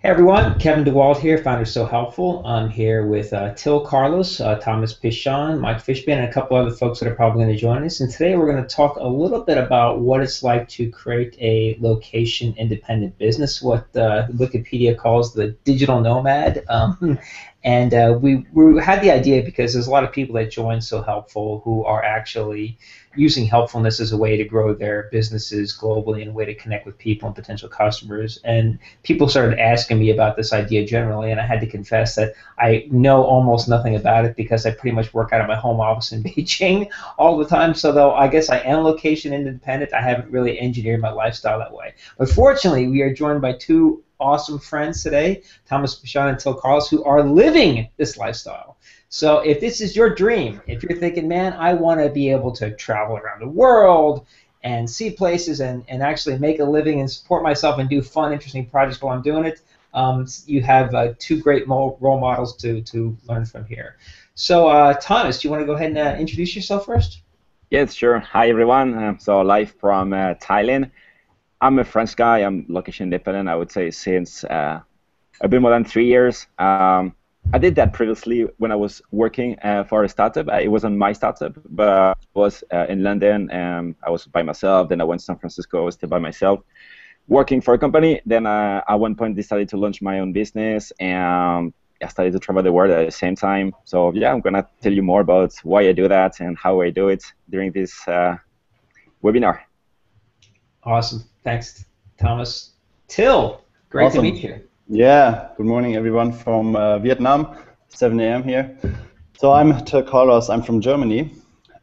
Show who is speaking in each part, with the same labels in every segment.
Speaker 1: Everyone, Kevin DeWald here, founder of So Helpful. I'm here with Till Carlos, Thomas Pichon, Mike Fishman, and a couple other folks that are probably going to join us. And today we're going to talk a little bit about what it's like to create a location-independent business, what Wikipedia calls the digital nomad. And we had the idea because there's a lot of people that join So Helpful who are actually using helpfulness as a way to grow their businesses globally and a way to connect with people and potential customers. And people started asking me about this idea generally, and I had to confess that I know almost nothing about it because I pretty much work out of my home office in Beijing all the time. So though I guess I am location independent, I haven't really engineered my lifestyle that way. But fortunately, we are joined by two awesome friends today, Thomas Pichon and Till Carlos, who are living this lifestyle. So if this is your dream, if you're thinking, man, I want to be able to travel around the world and see places and actually make a living and support myself and do fun, interesting projects while I'm doing it, you have two great role models to learn from here. So Thomas, do you want to go ahead and introduce yourself first?
Speaker 2: Yes, sure. Hi, everyone. So live from Thailand. I'm a French guy. I'm location independent, I would say, since a bit more than 3 years. I did that previously when I was working for a startup. It wasn't my startup, but I was in London, and I was by myself. Then I went to San Francisco. I was still by myself, working for a company. Then at one point decided to launch my own business, and I started to travel the world at the same time. So yeah, I'm gonna tell you more about why I do that and how I do it during this webinar.
Speaker 1: Awesome. Thanks, Thomas. Till, great to meet you.
Speaker 3: Yeah, good morning, everyone from Vietnam, 7 a.m. here. So I'm Till Carlos. I'm from Germany,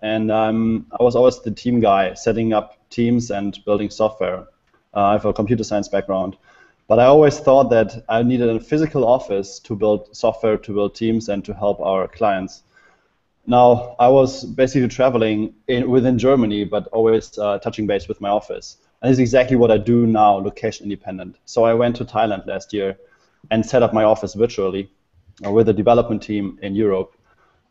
Speaker 3: and I was always the team guy, setting up teams and building software. I have a computer science background, but I always thought that I needed a physical office to build software, to build teams, and to help our clients. Now, I was basically traveling within Germany, but always touching base with my office. And this is exactly what I do now, location independent. So I went to Thailand last year and set up my office virtually with a development team in Europe.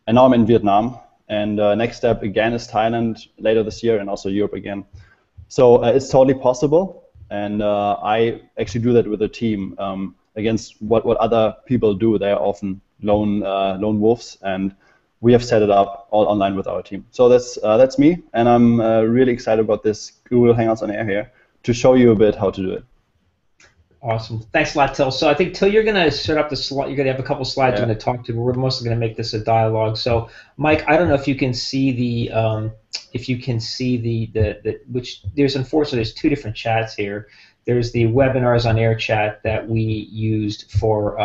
Speaker 3: And now I'm in Vietnam. And next step again is Thailand later this year, and also Europe again. So it's totally possible. And I actually do that with a team against what other people do. They are often lone wolves. And we have set it up all online with our team. So that's me, and I'm really excited about this Google Hangouts on Air here to show you a bit how to do it.
Speaker 1: Awesome. Thanks a lot, Till. So I think, Till, you're going to set up the slide. You're going to have a couple slides you're going to talk to. We're mostly going to make this a dialogue. So, Mike, I don't know if you can see the which there's unfortunately there's two different chats here. There's the webinars on air chat that we used for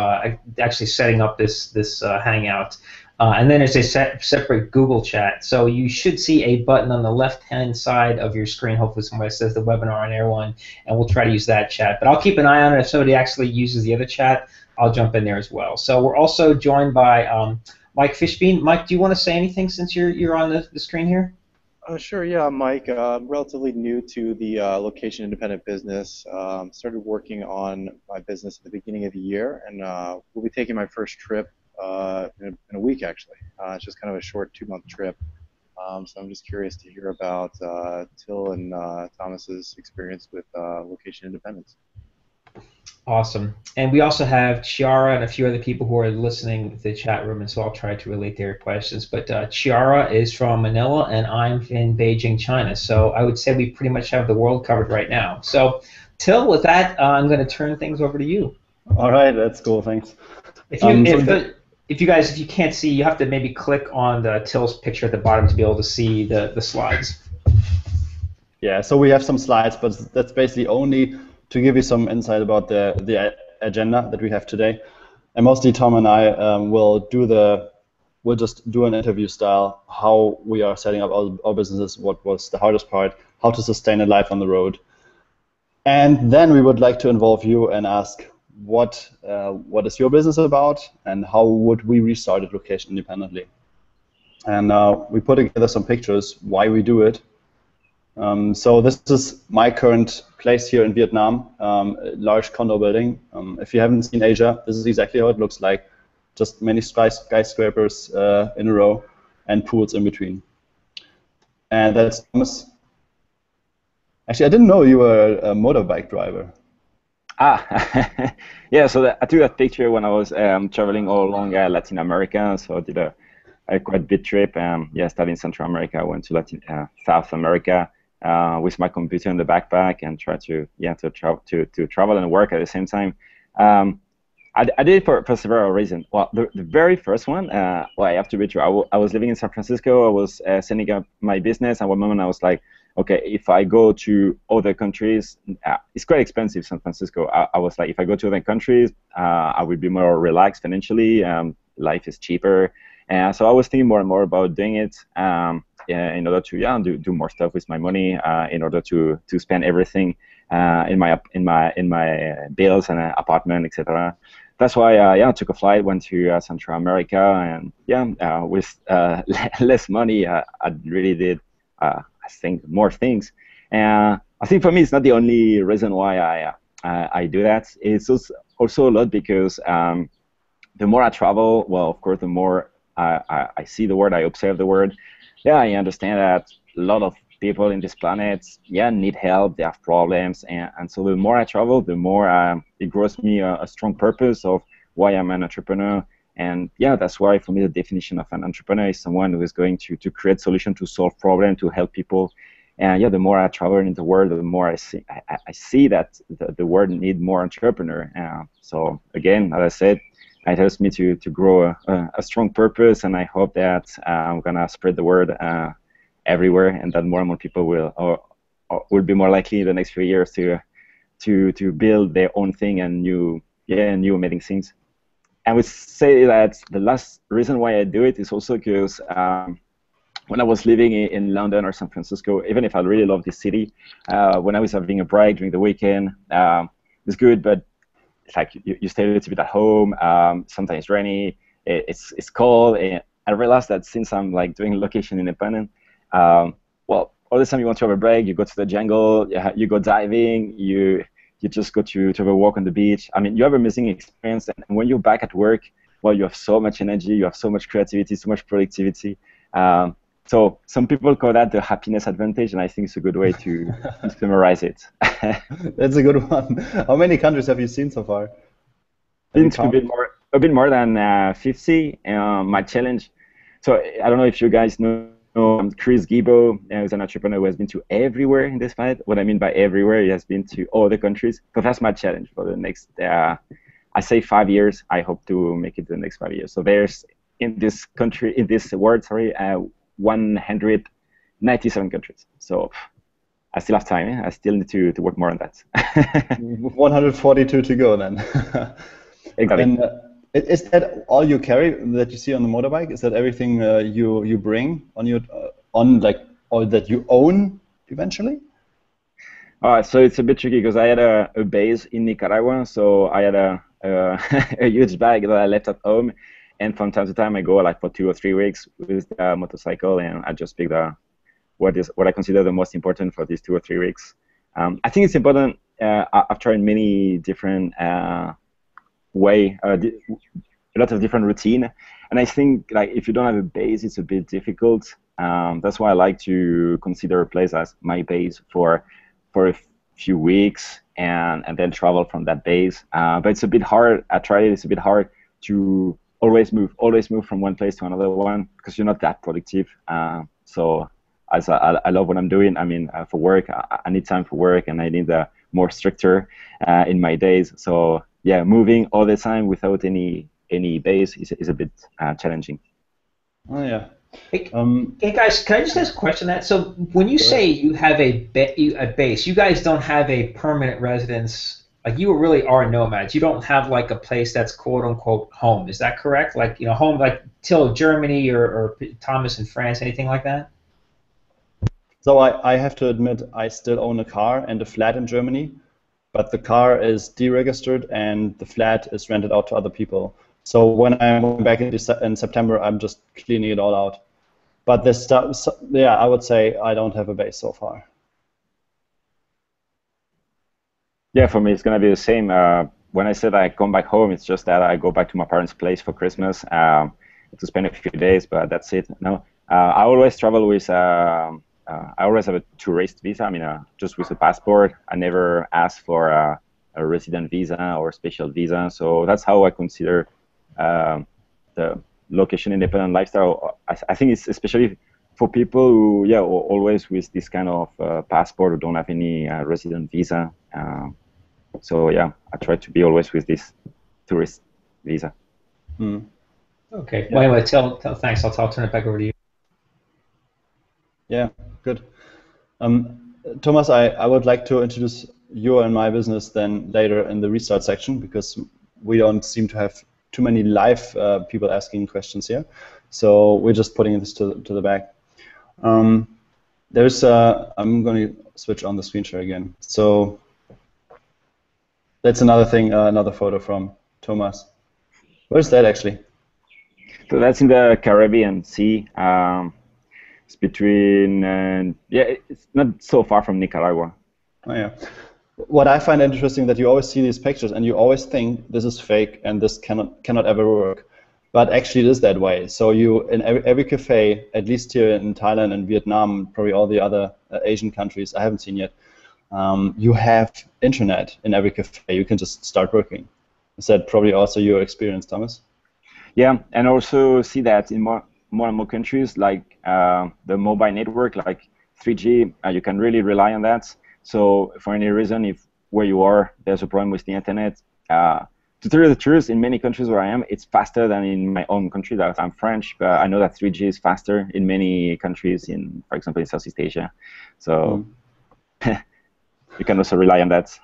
Speaker 1: actually setting up this Hangout. And then there's a separate Google chat. So you should see a button on the left-hand side of your screen, hopefully somewhere that says the webinar on air one, and we'll try to use that chat. But I'll keep an eye on it. If somebody actually uses the other chat, I'll jump in there as well. So we're also joined by Mike Fishbein. Mike, do you want to say anything since you're on the screen here?
Speaker 4: Sure, yeah, Mike. I'm relatively new to the location-independent business. Started working on my business at the beginning of the year, and we'll be taking my first trip in a week, actually. It's just kind of a short 2-month trip. So I'm just curious to hear about Till and Thomas's experience with location independence.
Speaker 1: Awesome. And we also have Chiara and a few other people who are listening to the chat room, and so I'll try to relate their questions. But Chiara is from Manila, and I'm in Beijing, China. So I would say we pretty much have the world covered right now. So, Till, with that, I'm going to turn things over to you.
Speaker 3: All right, that's cool. Thanks.
Speaker 1: If you can't see, you have to maybe click on the Till's picture at the bottom to be able to see the slides.
Speaker 3: Yeah, so we have some slides, but that's basically only to give you some insight about the agenda that we have today. And mostly Tom and I we'll just do an interview style, how we are setting up our businesses, what was the hardest part, how to sustain a life on the road. And then we would like to involve you and ask, what is your business about, and how would we restart it location independently? And we put together some pictures why we do it. So this is my current place here in Vietnam, a large condo building. If you haven't seen Asia, this is exactly how it looks like. Just many skyscrapers in a row and pools in between. And that's Thomas. Actually, I didn't know you were a motorbike driver.
Speaker 2: Ah, yeah. So I took that picture when I was traveling all along Latin America. So I did a quite big trip. Yeah, started in Central America. I went to South America with my computer in the backpack and tried to travel and work at the same time. Um, I did it for several reasons. Well, the very first one, well, I have to be true. I was living in San Francisco. I was setting up my business, and one moment I was like, okay, if I go to other countries, it's quite expensive, San Francisco. I was like, if I go to other countries, I would be more relaxed financially. Life is cheaper. And so I was thinking more and more about doing it yeah, in order to do more stuff with my money, in order to spend everything in my bills and apartment, etc. That's why I took a flight, went to Central America, and with less money, I really did I think more things. And I think for me, it's not the only reason why I do that. It's also a lot because the more I travel, well, of course, the more I see the world, I observe the world. Yeah, I understand that a lot of people in this planet, need help, they have problems, and so the more I travel, the more it grows me a strong purpose of why I'm an entrepreneur. And yeah, that's why for me the definition of an entrepreneur is someone who is going to create solutions, to solve problems, to help people. And yeah, the more I travel in the world, the more I see that the world needs more entrepreneur. So again, as I said, it helps me to grow a strong purpose, and I hope that I'm gonna spread the word everywhere, and that more and more people will be more likely in the next few years to build their own thing and new amazing things. I would say that the last reason why I do it is also because when I was living in London or San Francisco, even if I really love this city, when I was having a break during the weekend, it was good, but it's like you stay a little bit at home. Sometimes it's rainy, it's cold, and I realized that since I'm like doing location independent, well, all the time you want to have a break, you go to the jungle, you go diving, you just go to have a walk on the beach. I mean, you have an amazing experience, and when you're back at work, well, you have so much energy, you have so much creativity, so much productivity. So some people call that the happiness advantage, and I think it's a good way to summarize it.
Speaker 3: That's a good one. How many countries have you seen so far?
Speaker 2: Been to a bit more than 50. My challenge. So I don't know if you guys know Chris Guillebeau is an entrepreneur who has been to everywhere in this planet. What I mean by everywhere, he has been to all the countries. So that's my challenge for the next, I say 5 years. I hope to make it the next 5 years. So there's in this world, 197 countries. So I still have time. I still need to work more on that.
Speaker 3: 142 to go then.
Speaker 2: Exactly.
Speaker 3: And, is that all you carry that you see on the motorbike? Is that everything you bring on your or that you own eventually?
Speaker 2: So it's a bit tricky because I had a base in Nicaragua, so I had a huge bag that I left at home, and from time to time I go like for 2 or 3 weeks with the motorcycle, and I just pick what I consider the most important for these 2 or 3 weeks. I think it's important. I've tried many different a lot of different routine, and I think like if you don't have a base, it's a bit difficult. That's why I like to consider a place as my base for a few weeks and then travel from that base. But it's a bit hard. I tried it. It's a bit hard to always move from one place to another one because you're not that productive. So as I love what I'm doing. I mean, for work, I need time for work, and I need more structure in my days. So yeah, moving all the time without any base is a bit challenging.
Speaker 3: Oh yeah.
Speaker 1: Hey guys, can I just ask a question? So when you say you have a base, you guys don't have a permanent residence. Like you really are nomads. You don't have like a place that's quote unquote home. Is that correct? Like home like till Germany or Thomas in France, anything like that?
Speaker 3: So I have to admit I still own a car and a flat in Germany. But the car is deregistered and the flat is rented out to other people. So when I'm going back in September, I'm just cleaning it all out. But this stuff, yeah, I would say I don't have a base so far.
Speaker 2: Yeah, for me, it's going to be the same. When I said I come back home, it's just that I go back to my parents' place for Christmas to spend a few days, but that's it. No, I always travel with I always have a tourist visa. I mean, just with a passport. I never ask for a a resident visa or special visa. So that's how I consider the location-independent lifestyle. I think it's especially for people who, yeah, always with this kind of passport or don't have any resident visa. So yeah, I try to be always with this tourist visa.
Speaker 3: Mm.
Speaker 1: Okay. Well, anyway, thanks. I'll turn it back over to you.
Speaker 3: Yeah, good. Thomas, I would like to introduce you and my business then later in the restart section, because we don't seem to have too many live people asking questions here. So we're just putting this to the back. I'm going to switch on the screen share again. So that's another thing, another photo from Thomas. Where's that actually?
Speaker 2: So that's in the Caribbean Sea. It's between, yeah, it's not so far from Nicaragua.
Speaker 3: Oh, yeah. What I find interesting that you always see these pictures and you always think this is fake and this cannot ever work. But actually it is that way. So you, in every cafe, at least here in Thailand and Vietnam, probably all the other Asian countries I haven't seen yet, you have internet in every cafe. You can just start working. Is that probably also your experience, Thomas?
Speaker 2: Yeah, and also see that in more and more countries, like the mobile network, like 3G, you can really rely on that. So for any reason, if where you are, there's a problem with the internet, to tell you the truth, in many countries where I am, it's faster than in my own country. That I'm French, but I know that 3G is faster in many countries, for example, in Southeast Asia. So you can also rely on that.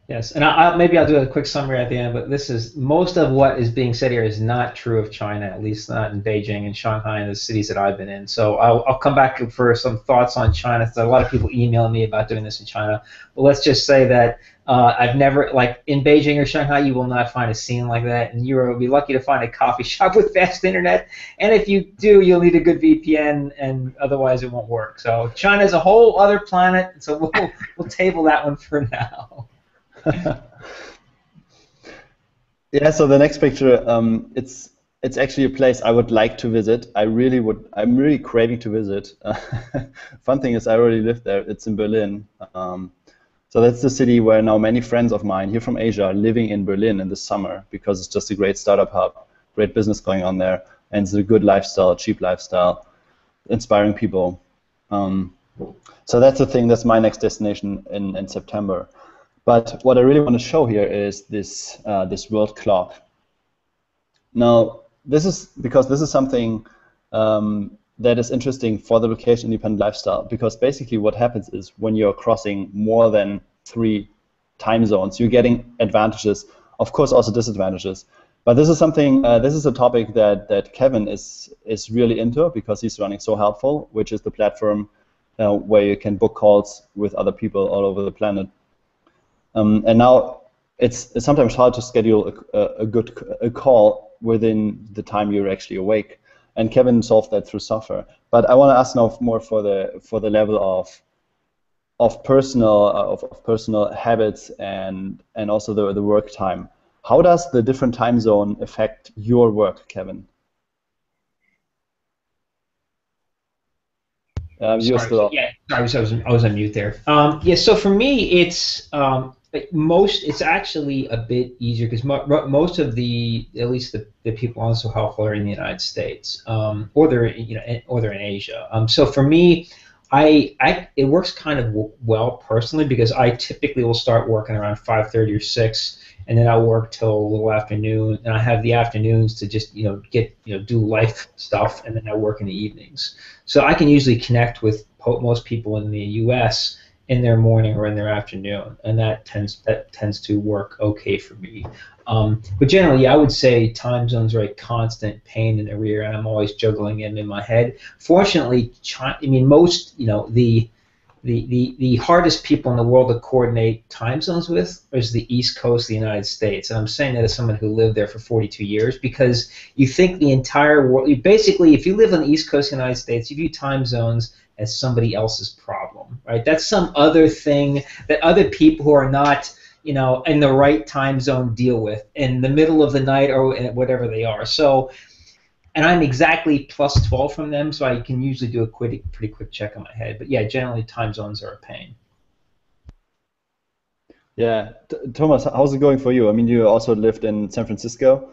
Speaker 1: Yes, and maybe I'll do a quick summary at the end, but most of what is being said here is not true of China, at least not in Beijing and Shanghai and the cities that I've been in. So I'll come back for some thoughts on China. There's a lot of people emailing me about doing this in China. But let's just say that I've never, like in Beijing or Shanghai, you will not find a scene like that. And you'll be lucky to find a coffee shop with fast internet. And if you do, you'll need a good VPN, and otherwise it won't work. So China's a whole other planet, so we'll table that one for now.
Speaker 3: Yeah, so the next picture, it's actually a place I would like to visit. I'm really craving to visit. Fun thing is I already live there. It's in Berlin. So that's the city where now many friends of mine here from Asia are living in Berlin in the summer, because it's just a great startup hub, great business going on there, and it's a good lifestyle, cheap lifestyle, inspiring people. So that's the thing. That's my next destination in September. But what I really want to show here is this world clock. Now, this is something that is interesting for the location-independent lifestyle, because basically what happens is when you're crossing more than 3 time zones, you're getting advantages, of course also disadvantages. But this is something, this is a topic that Kevin is really into, because he's running So Helpful, which is the platform where you can book calls with other people all over the planet. And now it's sometimes hard to schedule a call within the time you're actually awake. And Kevin solved that through software. But I want to ask now more for the level of personal habits and also the work time. How does the different time zone affect your work, Kevin? You're still.
Speaker 1: Yeah, I was on mute there. Yeah, so for me, it's it's actually a bit easier, because most of at least the people on So Helpful are in the United States, or they're in Asia. So for me, it works kind of well personally, because I typically will start working around 5:30 or 6, and then I'll work till a little afternoon, and I have the afternoons to just do life stuff, and then I work in the evenings. So I can usually connect with most people in the U.S. in their morning or in their afternoon, and that tends to work okay for me. But generally, I would say time zones are a constant pain in the rear, and I'm always juggling them in my head. Fortunately, most the hardest people in the world to coordinate time zones with is the East Coast of the United States, and I'm saying that as someone who lived there for 42 years, because you think the entire world, basically, if you live on the East Coast of the United States, you view time zones as somebody else's problem, right? That's some other thing that other people who are not, in the right time zone deal with in the middle of the night or whatever they are. So, and I'm exactly plus 12 from them, so I can usually do a pretty quick check in my head. But yeah, generally time zones are a pain.
Speaker 3: Yeah, Thomas, how's it going for you? I mean, you also lived in San Francisco,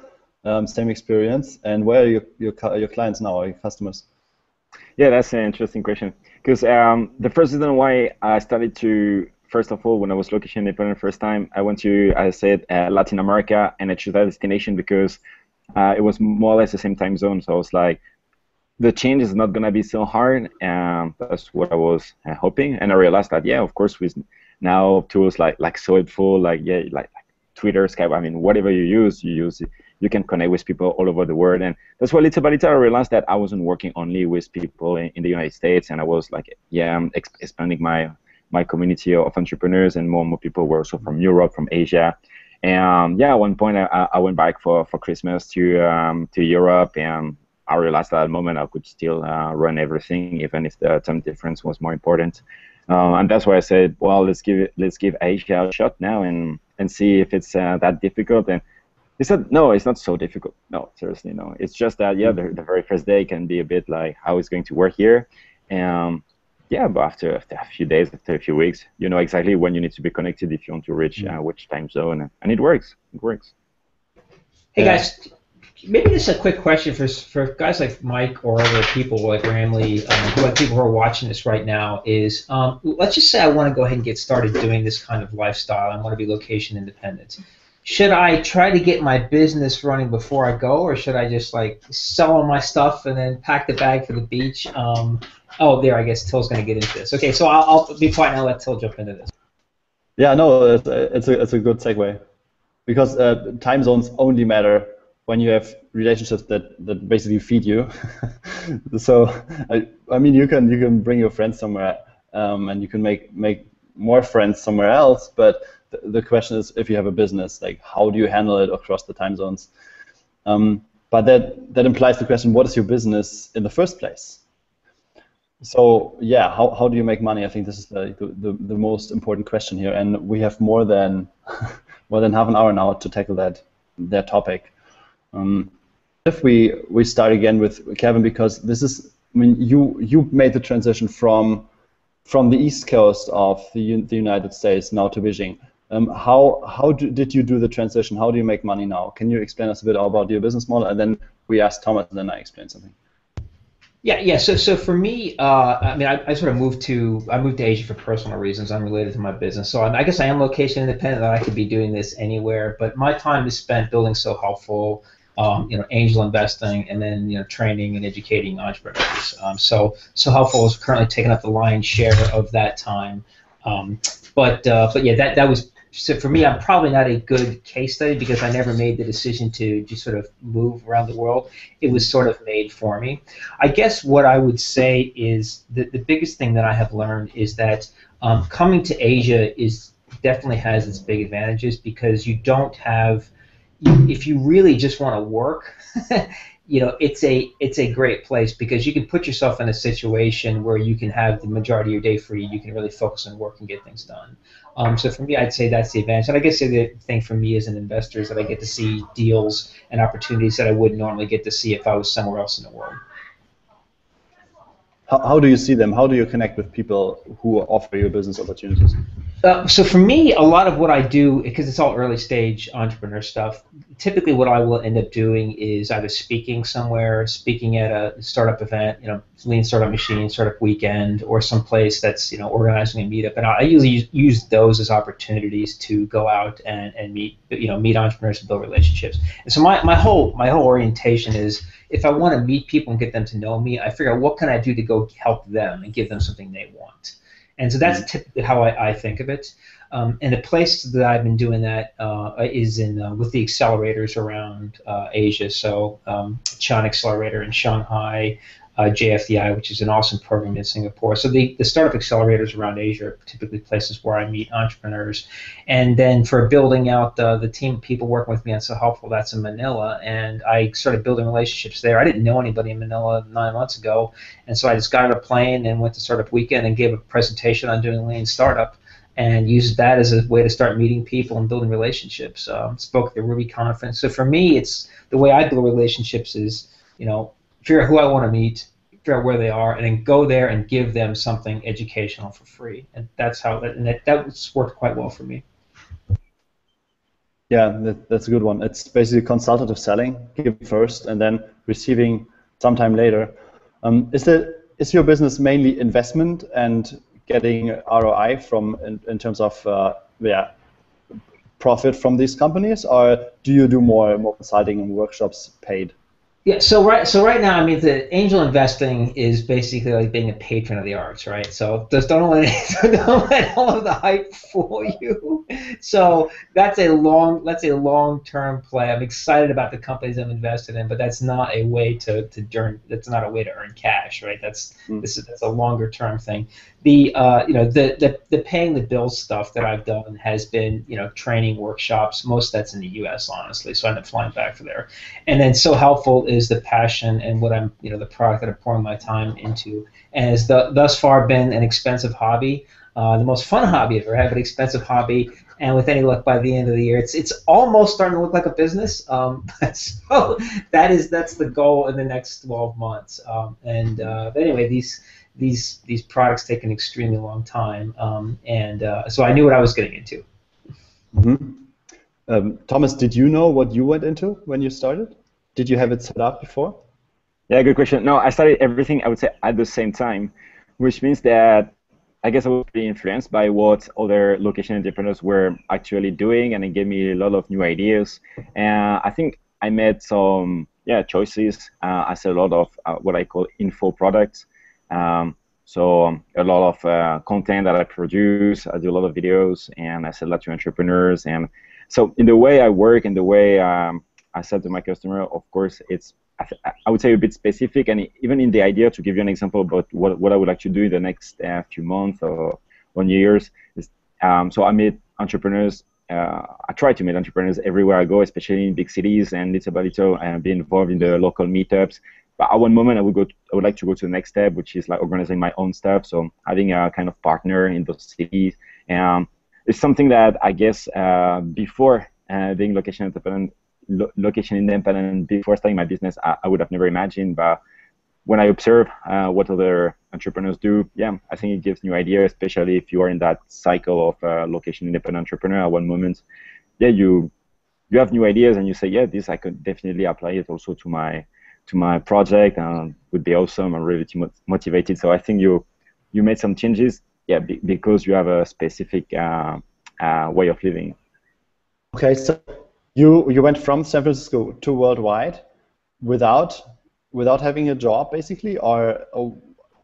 Speaker 3: same experience. And where are your clients now, or your customers?
Speaker 2: Yeah, that's an interesting question. Because the first reason why I started to, first of all, when I was location independent first time, I went to, as I said, Latin America, and I chose that destination because it was more or less the same time zone. So I was like, the change is not gonna be so hard. That's what I was hoping, and I realized that yeah, of course, with now tools like Soulful, like yeah, like Twitter, Skype. I mean, whatever you use it, you can connect with people all over the world, and that's why little by little I realized that I wasn't working only with people in the United States, and I was like yeah, I'm expanding my community of entrepreneurs, and more people were also from Europe, from Asia. And yeah, at one point I went back for Christmas to Europe, and I realized at that moment I could still run everything, even if the time difference was more important. And that's why I said, well, let's give Asia a shot now and see if it's that difficult. And he said, no, it's not so difficult. No, seriously, no. It's just that yeah, the very first day can be a bit like how it's going to work here. And yeah, but after a few days, after a few weeks, you know exactly when you need to be connected if you want to reach which time zone, and it works. It works.
Speaker 1: Hey
Speaker 3: Yeah.
Speaker 1: guys, maybe just a quick question for guys like Mike or other people like Ramley, who are people who are watching this right now. Is let's just say I want to go ahead and get started doing this kind of lifestyle. I want to be location independent. Should I try to get my business running before I go, or should I just like sell all my stuff and then pack the bag for the beach? Oh, there. I guess Till's going to get into this. Okay, so I'll be quiet and I'll let Till jump into this.
Speaker 3: Yeah, no, it's a good segue because time zones only matter when you have relationships that basically feed you. So I mean, you can bring your friends somewhere, and you can make more friends somewhere else. But the question is, if you have a business, like how do you handle it across the time zones? But that implies the question: what is your business in the first place? So yeah, how do you make money? I think this is the most important question here, and we have more than more than half an hour now to tackle that topic. Um, if we start again with Kevin, because this is, I mean, you made the transition from the East Coast of the United States now to Beijing. Did you do the transition? How do you make money now? Can you explain us a bit about your business model? And then we ask Thomas, and then I explain something.
Speaker 1: Yeah. So for me, I mean, I sort of moved to Asia for personal reasons unrelated to my business. So I guess I am location independent. That I could be doing this anywhere, but my time is spent building So Helpful, angel investing, and then training and educating entrepreneurs. So Helpful is currently taking up the lion's share of that time. But yeah, that was. So for me, I'm probably not a good case study because I never made the decision to just sort of move around the world. It was sort of made for me. I guess what I would say is that the biggest thing that I have learned is that coming to Asia definitely has its big advantages because you don't have, if you really just want to work, it's a great place because you can put yourself in a situation where you can have the majority of your day free. You can really focus on work and get things done. So for me, I'd say that's the advantage. And I guess the thing for me as an investor is that I get to see deals and opportunities that I wouldn't normally get to see if I was somewhere else in the world.
Speaker 3: How do you see them? How do you connect with people who offer you business opportunities?
Speaker 1: So for me, a lot of what I do, because it's all early stage entrepreneur stuff, typically what I will end up doing is either speaking somewhere, speaking at a startup event, Lean Startup Machine, Startup Weekend, or someplace that's organizing a meetup. And I usually use those as opportunities to go out and meet entrepreneurs and build relationships. And so my whole orientation is, if I want to meet people and get them to know me, I figure out what can I do to go help them and give them something they want. And so that's typically how I think of it. And the place that I've been doing that is with the accelerators around Asia. So Chan Accelerator in Shanghai, JFDI, which is an awesome program in Singapore. So the startup accelerators around Asia are typically places where I meet entrepreneurs. And then for building out the team of people working with me on So Helpful, that's in Manila. And I started building relationships there. I didn't know anybody in Manila 9 months ago. And so I just got on a plane and went to Startup Weekend and gave a presentation on doing Lean Startup and used that as a way to start meeting people and building relationships. Spoke at the Ruby conference. So for me, it's the way I build relationships is, figure out who I want to meet, figure out where they are, and then go there and give them something educational for free. And that's how that's worked quite well for me.
Speaker 3: Yeah, that's a good one. It's basically consultative selling, give first and then receiving sometime later. Is your business mainly investment and getting ROI from in terms of yeah, profit from these companies, or do you do more consulting and workshops paid?
Speaker 1: Yeah, so right now, I mean, the angel investing is basically like being a patron of the arts, right? So just don't let don't let all of the hype fool you. So that's a long-term play. I'm excited about the companies I'm invested in, but that's not a way to earn. That's not a way to earn cash, right? That's a longer term thing. The paying the bills stuff that I've done has been training workshops. Most of that's in the U.S. honestly, so I end up flying back for there. And then so helpful is the passion and what I'm the product that I'm pouring my time into, and has thus far been an expensive hobby, the most fun hobby I've ever had, but expensive hobby. And with any luck, by the end of the year, it's almost starting to look like a business. So that's the goal in the next 12 months. But anyway, these products take an extremely long time, so I knew what I was getting into.
Speaker 3: Thomas, did you know what you went into when you started? Did you have it set up before?
Speaker 2: Yeah, good question. No, I started everything, I would say, at the same time, which means that I guess I was pretty influenced by what other location entrepreneurs were actually doing, and it gave me a lot of new ideas. And I think I made some choices. I sell a lot of what I call info products. So a lot of content that I produce. I do a lot of videos, and I sell that to entrepreneurs. And so in the way I work, in the way I sell to my customer, of course, it's I would say a bit specific, and even in the idea, to give you an example about what I would like to do in the next few months or 1 years. So I meet entrepreneurs. I try to meet entrepreneurs everywhere I go, especially in big cities, and little by little be involved in the local meetups. But at one moment, I would like to go to the next step, which is like organizing my own stuff. So having a kind of partner in those cities. It's something that I guess before being location independent before starting my business, I would have never imagined. But when I observe what other entrepreneurs do, I think it gives new ideas, especially if you are in that cycle of location independent entrepreneur. At one moment, you have new ideas, and you say, this I could definitely apply it also to my project, and would be awesome. I'm really motivated. So I think you made some changes, because you have a specific way of living.
Speaker 3: Okay, so you went from San Francisco to worldwide without having a job, basically, or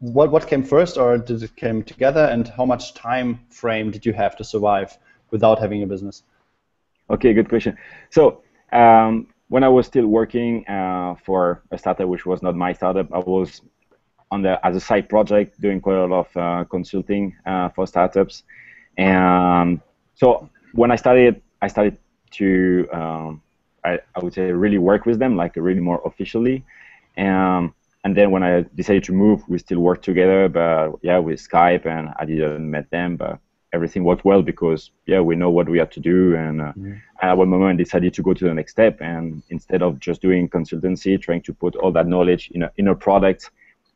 Speaker 3: what came first, or did it came together, and how much time frame did you have to survive without having a business?
Speaker 2: Okay, good question. So when I was still working for a startup, which was not my startup, I was as a side project doing quite a lot of consulting for startups. And so when I started to I would say really work with them, like really more officially. And then when I decided to move, we still worked together, but with Skype, and I didn't met them, but everything worked well because we know what we had to do. And at one moment I decided to go to the next step, and instead of just doing consultancy, trying to put all that knowledge in a product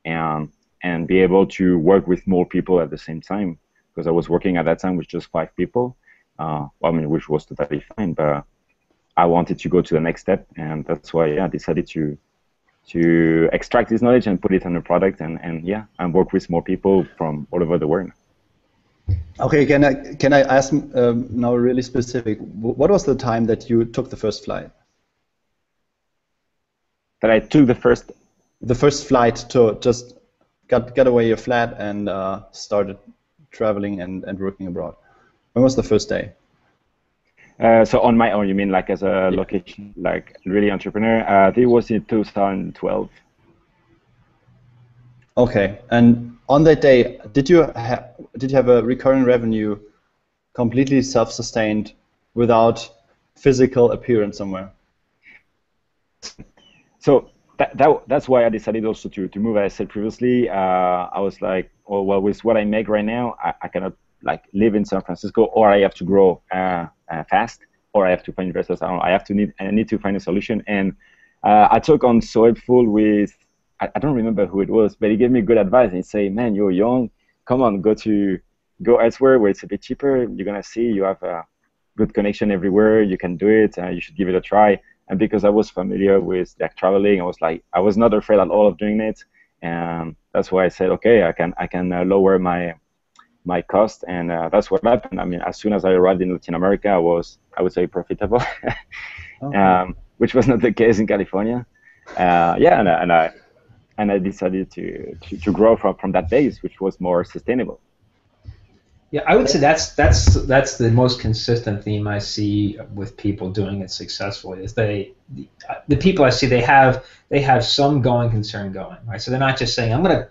Speaker 2: and be able to work with more people at the same time, because I was working at that time with just 5 people. Which was totally fine, but I wanted to go to the next step, and that's why I decided to extract this knowledge and put it on a product, and work with more people from all over the world.
Speaker 3: Okay, can I ask now really specific? What was the time that you took the first flight?
Speaker 2: That I took
Speaker 3: the first flight to just get away your flat and started traveling and working abroad. When was the first day?
Speaker 2: So on my own, you mean like as a location, like really entrepreneur? It was in 2012.
Speaker 3: Okay, and on that day, did you have a recurring revenue, completely self-sustained, without physical appearance somewhere?
Speaker 2: So that's why I decided also to move. As I said previously, I was like, well, with what I make right now, I cannot like live in San Francisco, or I have to grow fast, or I have to find investors. I need to find a solution. And I took on So Helpful with, I don't remember who it was, but he gave me good advice. He said, man, you're young, come on, go elsewhere where it's a bit cheaper. You're gonna see you have good connection everywhere. You can do it. You should give it a try. And because I was familiar with like traveling, I was not afraid at all of doing it. And that's why I said, okay, I can lower my cost, and that's what happened. I mean, as soon as I arrived in Latin America, I would say profitable, which was not the case in California. Yeah, and I decided to grow from that base, which was more sustainable.
Speaker 1: Yeah, I would say that's the most consistent theme I see with people doing it successfully. Is the people I see, they have some going concern going, right? So they're not just saying, I'm gonna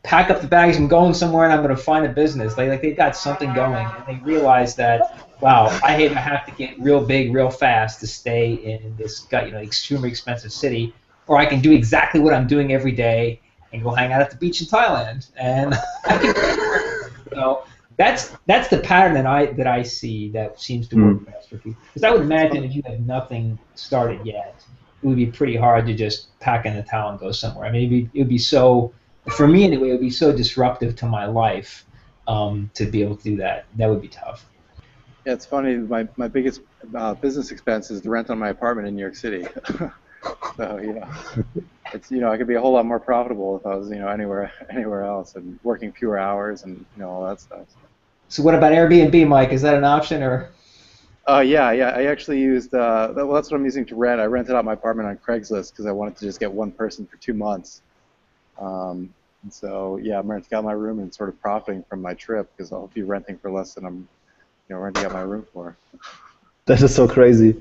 Speaker 1: pack up the bags and going somewhere and I'm gonna find a business. They've got something going, and they realize that, wow, I have to get real big real fast to stay in this extremely expensive city, or I can do exactly what I'm doing every day and go hang out at the beach in Thailand, and I can. That's the pattern that I see that seems to work best for people. Because I would imagine if you have nothing started yet, it would be pretty hard to just pack in the towel and go somewhere. I mean, it would be so, for me anyway, it would be so disruptive to my life to be able to do that. That would be tough.
Speaker 4: Yeah, it's funny. My biggest business expense is the rent on my apartment in New York City. So it's I could be a whole lot more profitable if I was anywhere else and working fewer hours and all that stuff.
Speaker 1: So what about Airbnb, Mike? Is that an option or?
Speaker 4: Yeah. I actually used that's what I'm using to rent. I rented out my apartment on Craigslist because I wanted to just get one person for 2 months. And so I'm renting out my room and sort of profiting from my trip because I'll be renting for less than I'm renting out my room for.
Speaker 3: That is so crazy.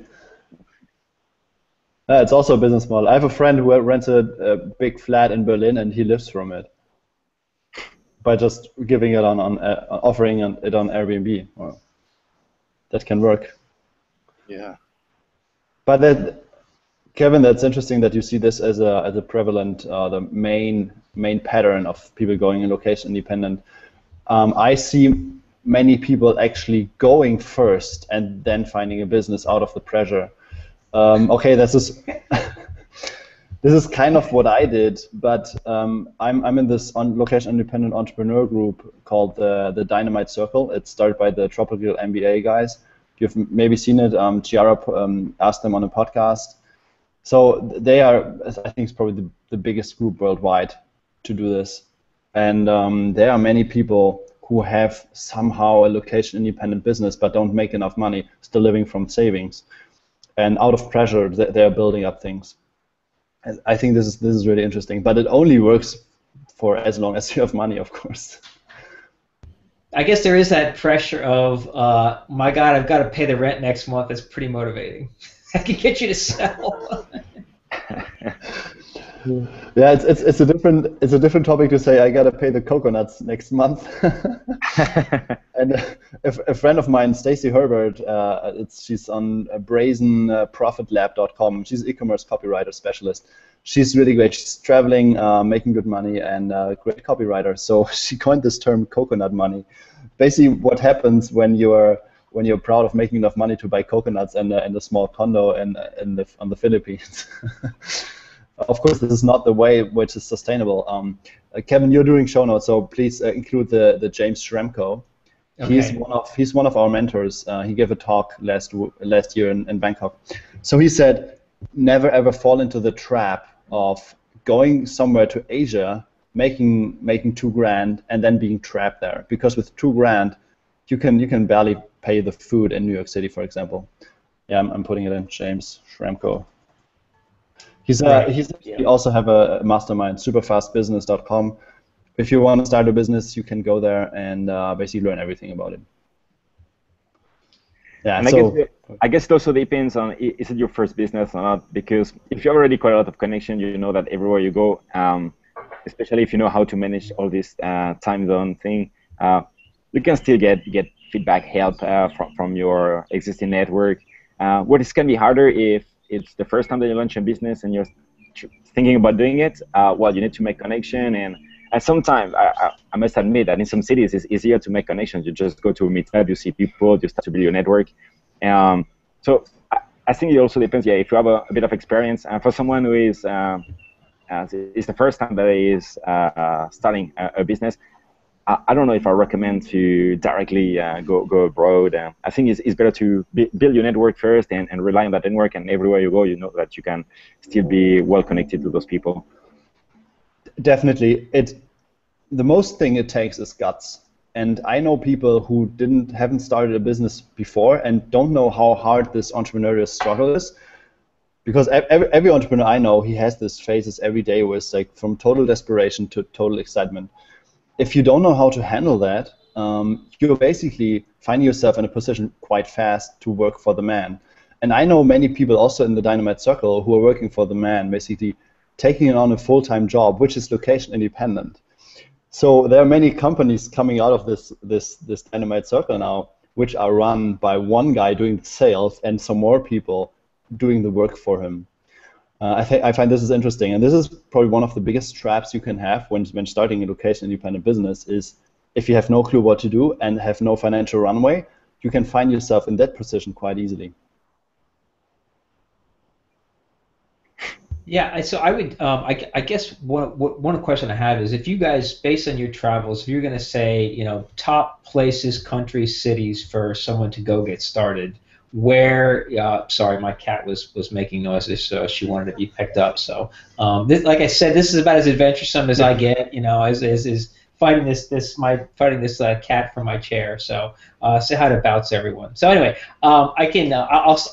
Speaker 3: It's also a business model. I have a friend who rented a big flat in Berlin, and he lives from it by just giving it offering it on Airbnb. Well, that can work.
Speaker 4: Yeah.
Speaker 3: But Kevin, that's interesting that you see this as a prevalent, the main pattern of people going in location independent. I see many people actually going first and then finding a business out of the pressure. Okay, this is kind of what I did, but I'm in this location independent entrepreneur group called the Dynamite Circle. It's started by the Tropical MBA guys. You've maybe seen it. Chiara asked them on a podcast. So they are, I think, it's probably the biggest group worldwide to do this. And there are many people who have somehow a location independent business but don't make enough money, still living from savings. And out of pressure, they're building up things. And I think this is really interesting, but it only works for as long as you have money, of course.
Speaker 1: I guess there is that pressure of, my God, I've got to pay the rent next month. That's pretty motivating. That can get you to sell.
Speaker 3: Yeah, it's a different topic to say I gotta pay the coconuts next month. And a friend of mine, Stacy Herbert, she's on brazenprofitlab.com. She's an e-commerce copywriter specialist. She's really great. She's traveling, making good money, and a great copywriter. So she coined this term coconut money. Basically, what happens when you're proud of making enough money to buy coconuts and a small condo on the Philippines. Of course, this is not the way which is sustainable. Kevin, you're doing show notes, so please include the James Schramko. Okay. He's one of our mentors. He gave a talk last year in Bangkok. So he said, never ever fall into the trap of going somewhere to Asia, making $2,000 and then being trapped there. Because with $2,000, you can barely pay the food in New York City, for example. Yeah, I'm putting it in, James Schramko. We also have a mastermind, superfastbusiness.com. If you want to start a business, you can go there and basically learn everything about it. Yeah,
Speaker 2: and I guess it also depends on, is it your first business or not? Because if you already quite a lot of connection, you know that everywhere you go, especially if you know how to manage all this time zone thing, you can still get feedback, help from your existing network. What is can be harder if it's the first time that you launch a business and you're thinking about doing it. Well, you need to make connection, and sometimes I must admit that in some cities it's easier to make connections. You just go to a meetup, you see people, you start to build your network. So I think it also depends. Yeah, if you have a bit of experience, and for someone who is it's the first time that is starting a business, I don't know if I recommend to directly go abroad. I think it's better to build your network first and rely on that network, and everywhere you go, you know that you can still be well connected to those people.
Speaker 3: Definitely. The most thing it takes is guts. And I know people who haven't started a business before and don't know how hard this entrepreneurial struggle is. Because every entrepreneur I know, he has these phases every day where it's like from total desperation to total excitement. If you don't know how to handle that, you're basically finding yourself in a position quite fast to work for the man. And I know many people also in the Dynamite Circle who are working for the man, basically taking on a full-time job, which is location independent. So there are many companies coming out of this Dynamite Circle now, which are run by one guy doing the sales and some more people doing the work for him. I find this is interesting, and this is probably one of the biggest traps you can have when starting a location-independent business is if you have no clue what to do and have no financial runway, you can find yourself in that position quite easily.
Speaker 1: Yeah, so I would, I guess one question I have is if you guys, based on your travels, if you're going to say, you know, top places, countries, cities for someone to go get started, where, sorry, my cat was making noises, so she wanted to be picked up. So, like I said, this is about as adventuresome as I get, you know, is fighting this cat from my chair. So, say hi to Bouts, everyone. So anyway, I'll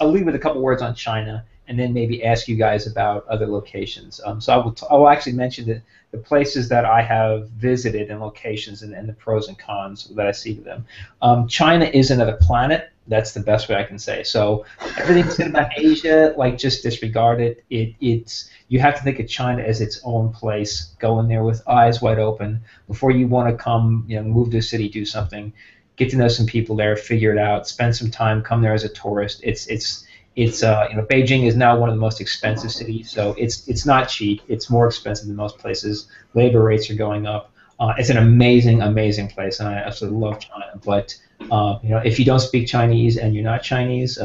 Speaker 1: leave with a couple words on China, and then maybe ask you guys about other locations. So I will actually mention the places that I have visited and locations and the pros and cons that I see to them. China is another planet. That's the best way I can say. So everything said about Asia, like, just disregard it. It's you have to think of China as its own place. Go in there with eyes wide open before you want to come, you know, move to a city, do something, get to know some people there, figure it out, spend some time, come there as a tourist. It's you know, Beijing is now one of the most expensive cities, so it's not cheap. It's more expensive than most places. Labor rates are going up. It's an amazing place, and I absolutely love China. But you know, if you don't speak Chinese and you're not Chinese,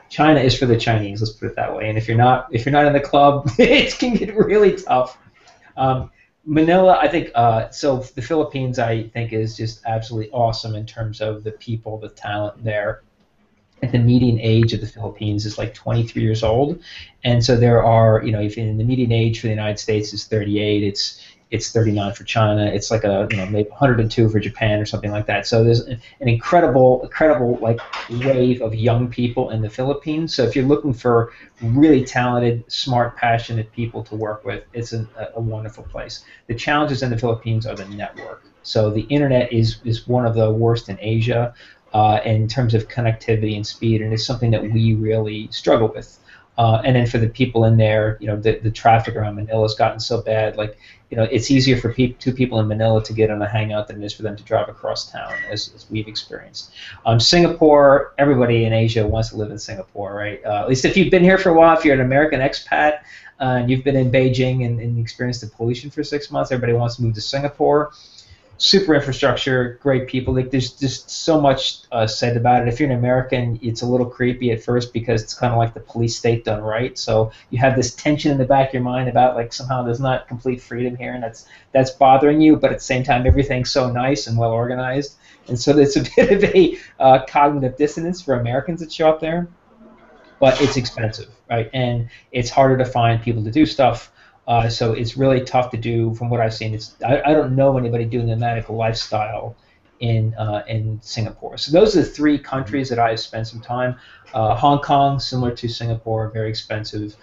Speaker 1: China is for the Chinese. Let's put it that way. And if you're not in the club, it can get really tough. Manila, I think. So the Philippines, I think, is just absolutely awesome in terms of the people, the talent there. The median age of the Philippines is like 23 years old, and so there are, you know, if in the median age for the United States is 38, it's 39 for China. It's like a, you know, maybe 102 for Japan or something like that. So there's an incredible like wave of young people in the Philippines. So if you're looking for really talented, smart, passionate people to work with, it's a wonderful place. The challenges in the Philippines are the network. So the internet is one of the worst in Asia. In terms of connectivity and speed, and it's something that we really struggle with. And then for the people in there, you know, the traffic around Manila has gotten so bad. Like, you know, it's easier for two people in Manila to get on a hangout than it is for them to drive across town, as we've experienced. Singapore, everybody in Asia wants to live in Singapore, right? At least if you've been here for a while, if you're an American expat and you've been in Beijing and experienced the pollution for 6 months, everybody wants to move to Singapore. Super infrastructure, great people. Like, there's just so much said about it. If you're an American, it's a little creepy at first because it's kind of like the police state done right. So you have this tension in the back of your mind about, like, somehow there's not complete freedom here, and that's bothering you. But at the same time, everything's so nice and well organized, and so there's a bit of a cognitive dissonance for Americans that show up there. But it's expensive, right? And it's harder to find people to do stuff. So it's really tough to do. From what I've seen, I don't know anybody doing the medical lifestyle in Singapore. So those are the three countries that I've spent some time. Hong Kong, similar to Singapore, very expensive.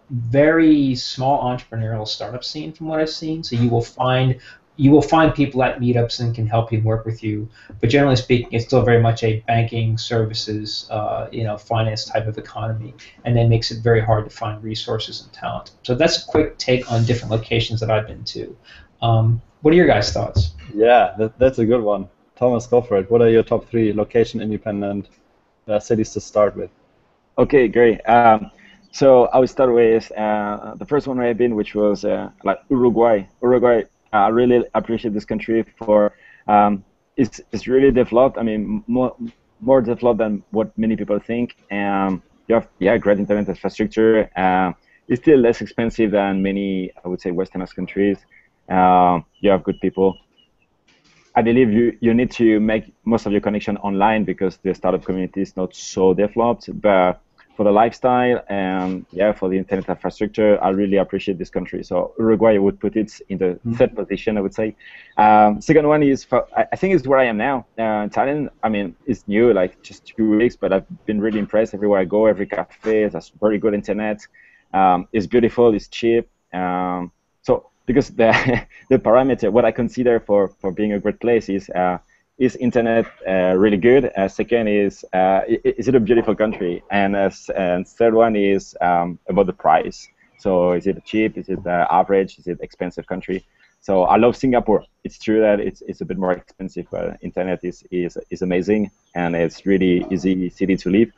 Speaker 1: Very small entrepreneurial startup scene from what I've seen. So you will find people at meetups and can help you and work with you. But generally speaking, it's still very much a banking services, you know, finance type of economy, and that makes it very hard to find resources and talent. So that's a quick take on different locations that I've been to. What are your guys' thoughts?
Speaker 3: Yeah, that's a good one. Thomas, go for it. What are your top 3 location-independent cities to start with?
Speaker 2: Okay, great. So I will start with the first one I've been, which was like Uruguay. I really appreciate this country for it's really developed. I mean, more developed than what many people think. You have great internet infrastructure. It's still less expensive than many, I would say, westernized countries. You have good people. I believe you need to make most of your connection online because the startup community is not so developed. But for the lifestyle and yeah, for the internet infrastructure, I really appreciate this country. So Uruguay, I would put it in the third position, I would say. Second one is, I think it's where I am now. Thailand, I mean, it's new, like just 2 weeks, but I've been really impressed everywhere I go, every cafe, there's very good internet. It's beautiful, it's cheap. So because the parameter, what I consider for being a great place is internet really good? Second is it a beautiful country? And third one is about the price. So is it cheap? Is it average? Is it expensive country? So I love Singapore. It's true that it's a bit more expensive, but internet is amazing and it's really easy city to live.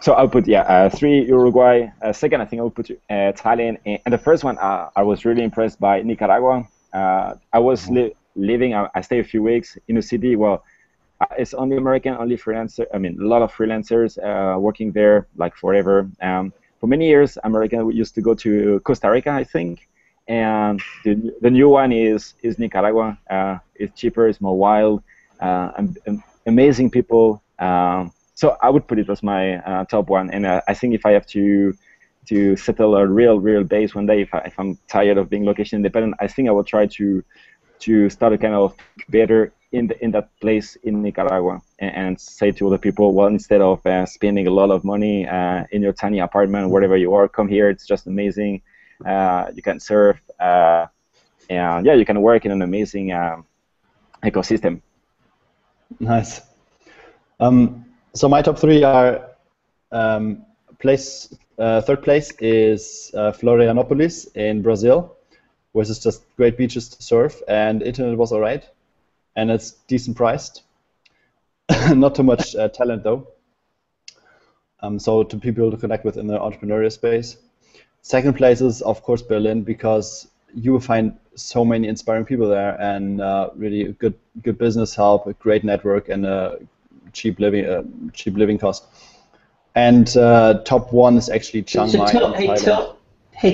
Speaker 2: So I'll put 3 Uruguay. Second, I think I'll put Thailand. And the first one, I was really impressed by Nicaragua. I was living. I stayed a few weeks in a city. Well, it's only American, only freelancer. I mean, a lot of freelancers working there like forever. For many years, American used to go to Costa Rica, I think. And the new one is Nicaragua. It's cheaper, it's more wild, and amazing people. So I would put it as my top one. And I think if I have to settle a real base one day, if I'm tired of being location independent, I think I will try to start a kind of better in that place in Nicaragua and say to other people, well, instead of spending a lot of money in your tiny apartment, wherever you are, come here. It's just amazing. You can surf, and yeah, you can work in an amazing ecosystem.
Speaker 3: Nice. So my top 3 are third place is Florianopolis in Brazil, which is just great beaches to surf, and internet was alright, and it's decent priced. Not too much talent though. So to people to connect with in the entrepreneurial space. Second place is of course Berlin, because you will find so many inspiring people there, and really good business help, a great network, and cheap living cost. And top 1 is actually Chiang Mai.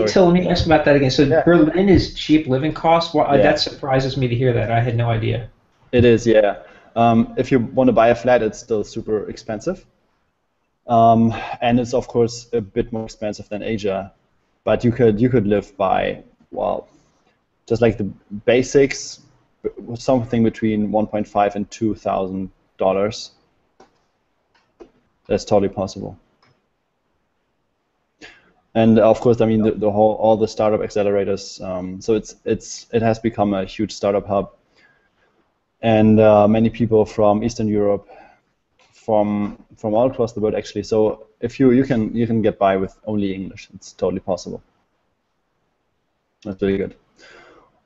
Speaker 1: Till, let me ask about that again. So
Speaker 3: yeah.
Speaker 1: Berlin is cheap living cost? Well,
Speaker 3: Yeah.
Speaker 1: that surprises me to hear that. I had no idea.
Speaker 3: It is, yeah. If you want to buy a flat, it's still super expensive. And it's of course a bit more expensive than Asia. But you could live by, well, just like the basics, something between $1.5 and $2,000. That's totally possible. And of course, I mean all the startup accelerators. So it has become a huge startup hub, and many people from Eastern Europe, from all across the world actually. So if you can get by with only English, it's totally possible. That's really good.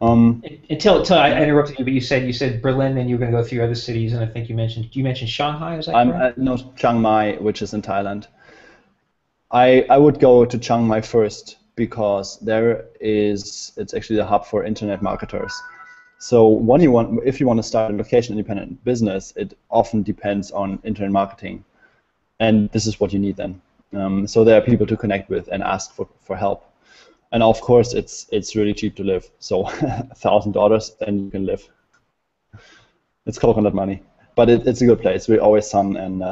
Speaker 1: Until I interrupted you, but you said Berlin, and you were going to go through other cities, and I think you mentioned Shanghai. Is that correct?
Speaker 3: No, Chiang Mai, which is in Thailand. I would go to Chiang Mai first because it's actually the hub for internet marketers. So if you want to start a location-independent business, it often depends on internet marketing, and this is what you need then. So there are people to connect with and ask for help. And of course, it's really cheap to live. So $1,000, and you can live. It's coconut money, but it's a good place. We're always sun and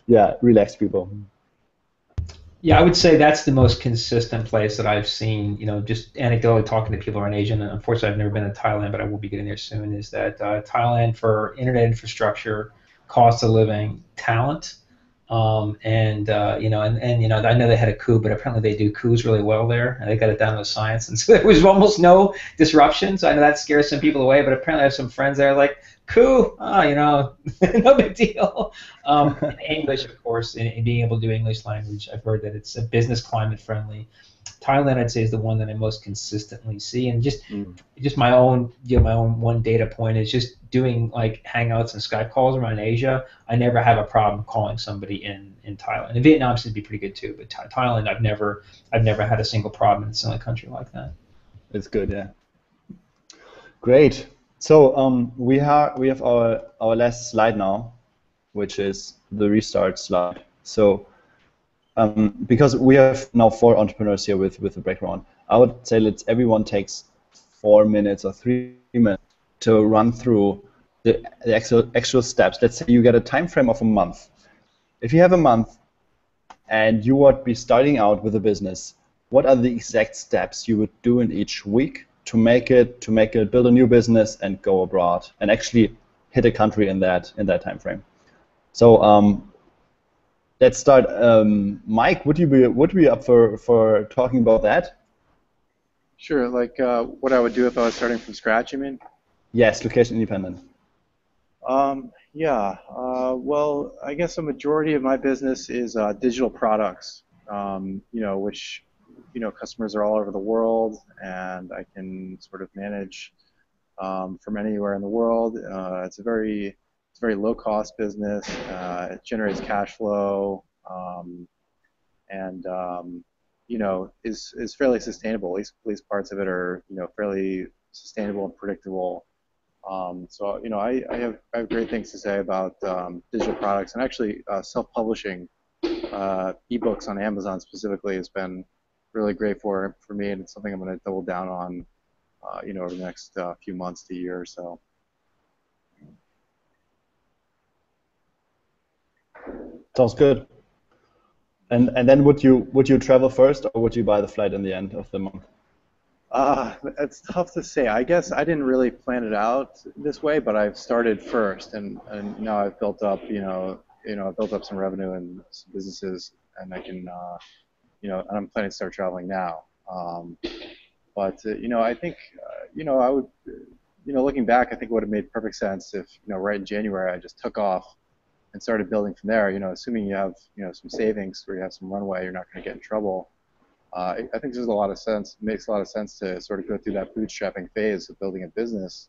Speaker 3: yeah, relaxed people.
Speaker 1: Yeah, I would say that's the most consistent place that I've seen. Just anecdotally talking to people around Asia, and unfortunately, I've never been to Thailand, but I will be getting there soon. Is that Thailand for internet infrastructure, cost of living, talent. And I know they had a coup, but apparently they do coups really well there, and they got it down to science, and so there was almost no disruption. So I know that scares some people away, but apparently I have some friends there like coup, no big deal. English, of course, and being able to do English language, I've heard that it's a business climate friendly. Thailand, I'd say, is the one that I most consistently see, and just my own one data point is just doing like Hangouts and Skype calls around Asia. I never have a problem calling somebody in Thailand. And Vietnam seems to be pretty good too, but Thailand, I've never had a single problem in a single country like that.
Speaker 3: It's good, yeah. Great. So we have our last slide now, which is the restart slide. So. Because we have now 4 entrepreneurs here with the background, I would say everyone takes 4 minutes or 3 minutes to run through the actual steps. Let's say you get a time frame of a month. If you have a month and you would be starting out with a business, what are the exact steps you would do in each week to make it build a new business and go abroad and actually hit a country in that time frame? So let's start. Mike, would you be up for talking about that?
Speaker 4: Sure. Like what I would do if I was starting from scratch, you mean?
Speaker 3: Yes, location independent.
Speaker 4: Yeah. Well, I guess a majority of my business is digital products. Which customers are all over the world, and I can sort of manage from anywhere in the world. It's a very low cost business. It generates cash flow, and is fairly sustainable. At least parts of it are fairly sustainable and predictable. So I have great things to say about digital products, and actually self-publishing ebooks on Amazon specifically has been really great for me, and it's something I'm going to double down on over the next few months to year or so.
Speaker 3: Sounds good. And then would you travel first, or would you buy the flight in the end of the month?
Speaker 4: It's tough to say. I guess I didn't really plan it out this way, but I've started first, and now I've built up I've built up some revenue and some businesses, and I can and I'm planning to start traveling now. But I think I would looking back, I think it would have made perfect sense if right in January I just took off and started building from there. Assuming you have some savings or you have some runway, you're not going to get in trouble. I think there's a lot of sense. It makes a lot of sense to sort of go through that bootstrapping phase of building a business,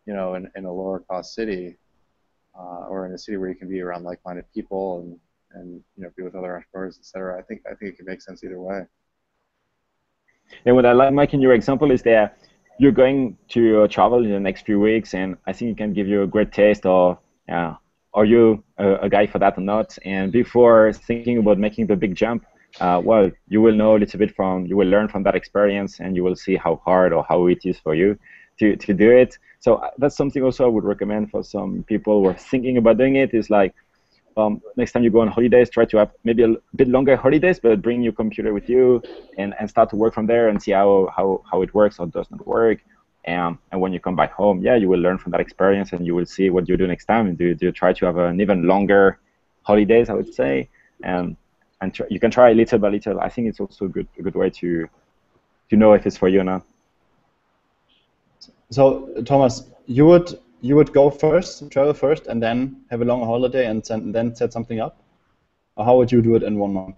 Speaker 4: in a lower cost city, or in a city where you can be around like-minded people and be with other entrepreneurs, etc. I think it can make sense either way.
Speaker 2: And what I like, Mike, in your example is that you're going to travel in the next few weeks, and I think it can give you a great taste of are you a guy for that or not? And before thinking about making the big jump, well, you will know a little bit you will learn from that experience, and you will see how hard or how it is for you to do it. So that's something also I would recommend for some people who are thinking about doing it, is like, next time you go on holidays, try to have maybe a bit longer holidays, but bring your computer with you and start to work from there and see how it works or does not work. And when you come back home, yeah, you will learn from that experience, and you will see what you do next time. Do you try to have an even longer holidays, I would say, and you can try little by little. I think it's also a good way to know if it's for you or not.
Speaker 3: So Thomas, you would go first, travel first, and then have a longer holiday, and then set something up? Or how would you do it in 1 month?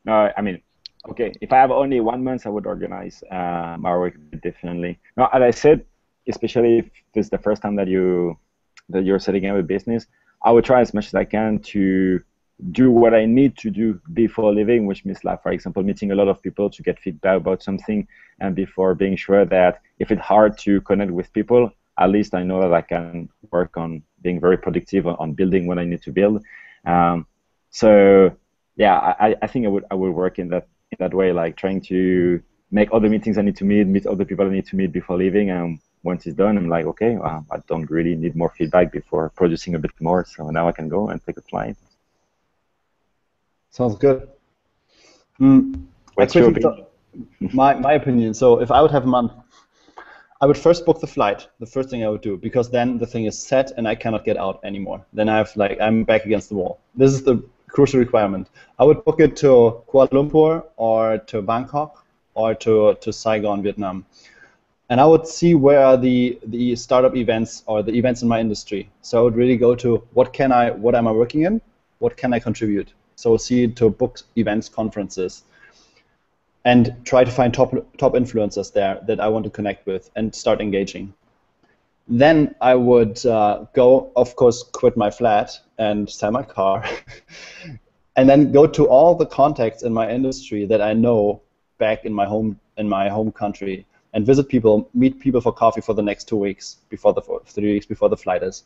Speaker 2: No, I mean, okay, if I have only 1 month, I would organize my work differently. Now, as I said, especially if this is the first time that you're setting up a business, I would try as much as I can to do what I need to do before leaving, which means, like, for example, meeting a lot of people to get feedback about something, and before being sure that if it's hard to connect with people, at least I know that I can work on being very productive on building what I need to build. So yeah, I think I would work in that way, like trying to make all the meetings I need to meet all the people I need to meet before leaving, and once it's done, I'm like, okay, I don't really need more feedback before producing a bit more, so now I can go and take a flight.
Speaker 3: Sounds good.
Speaker 2: What's your opinion?
Speaker 3: My opinion. So if I would have a month, I would first book the flight. The first thing I would do, because then the thing is set and I cannot get out anymore. Then I'm back against the wall. This is the crucial requirement. I would book it to Kuala Lumpur or to Bangkok or to Saigon, Vietnam. And I would see where are the startup events or the events in my industry. So I would really go to what am I working in? What can I contribute? So see to book events, conferences, and try to find top influencers there that I want to connect with and start engaging. Then I would go, of course, quit my flat and sell my car, and then go to all the contacts in my industry that I know back in my home country, and visit people, meet people for coffee for the next 2 weeks, 3 weeks before the flight is,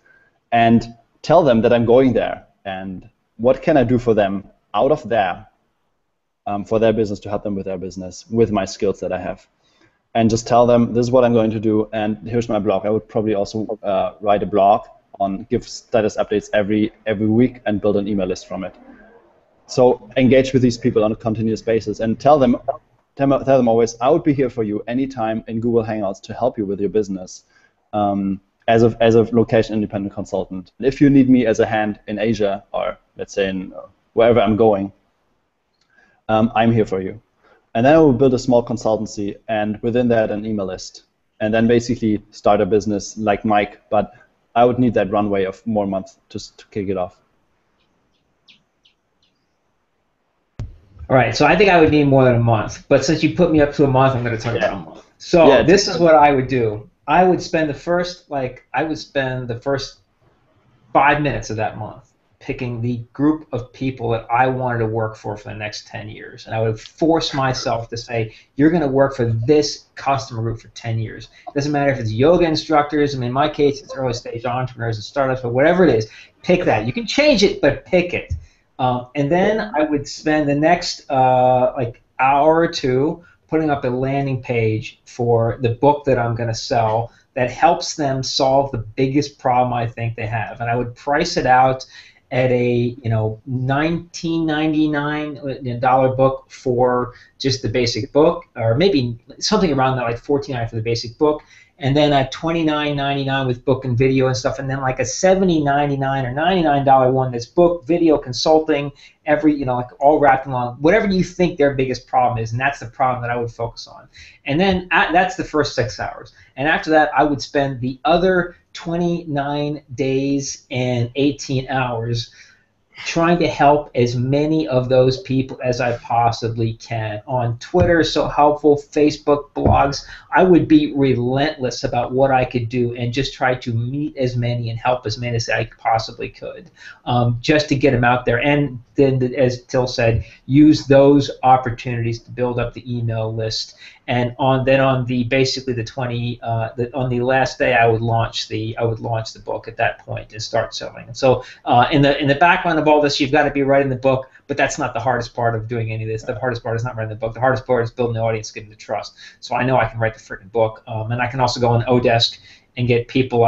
Speaker 3: and tell them that I'm going there and what can I do for them out of there, for their business, to help them with their business with my skills that I have. and just tell them this is what I'm going to do, and here's my blog. I would probably also write a blog on, give status updates every week, and build an email list from it. So engage with these people on a continuous basis, and tell them always, I would be here for you anytime in Google Hangouts to help you with your business as a location independent consultant. If you need me as a hand in Asia, or let's say in wherever I'm going, I'm here for you. And then I will build a small consultancy, and within that an email list, and then basically start a business like Mike, but I would need that runway of more months just to kick it off.
Speaker 1: All right, so I think I would need more than a month, but since you put me up to a month, I'm going to talk about a month. So this is what I would do. I would spend the first 5 minutes of that month picking the group of people that I wanted to work for the next 10 years. And I would force myself to say, you're going to work for this customer group for 10 years. It doesn't matter if it's yoga instructors. I mean, in my case, it's early stage entrepreneurs and startups, but whatever it is, pick that. You can change it, but pick it. And then I would spend the next like hour or two putting up a landing page for the book that I'm going to sell that helps them solve the biggest problem I think they have. And I would price it out at a $19.99 book for just the basic book, or maybe something around that, like $14.99 for the basic book, and then a $29.99 with book and video and stuff, and then like a $70.99 or $99 one that's book, video, consulting, like all wrapped along, whatever you think their biggest problem is, and that's the problem that I would focus on. And then that's the first 6 hours. And after that, I would spend the other 29 days and 18 hours trying to help as many of those people as I possibly can. On Twitter, so helpful, Facebook, blogs, I would be relentless about what I could do and just try to meet as many and help as many as I possibly could, just to get them out there. And then, as Till said, use those opportunities to build up the email list. And on the last day, I would launch the book at that point and start selling. And so in the background of all this, you've got to be writing the book, but that's not the hardest part of doing any of this. The hardest part is not writing the book. The hardest part is building the audience, getting the trust. So I know I can write the freaking book, and I can also go on Odesk and get people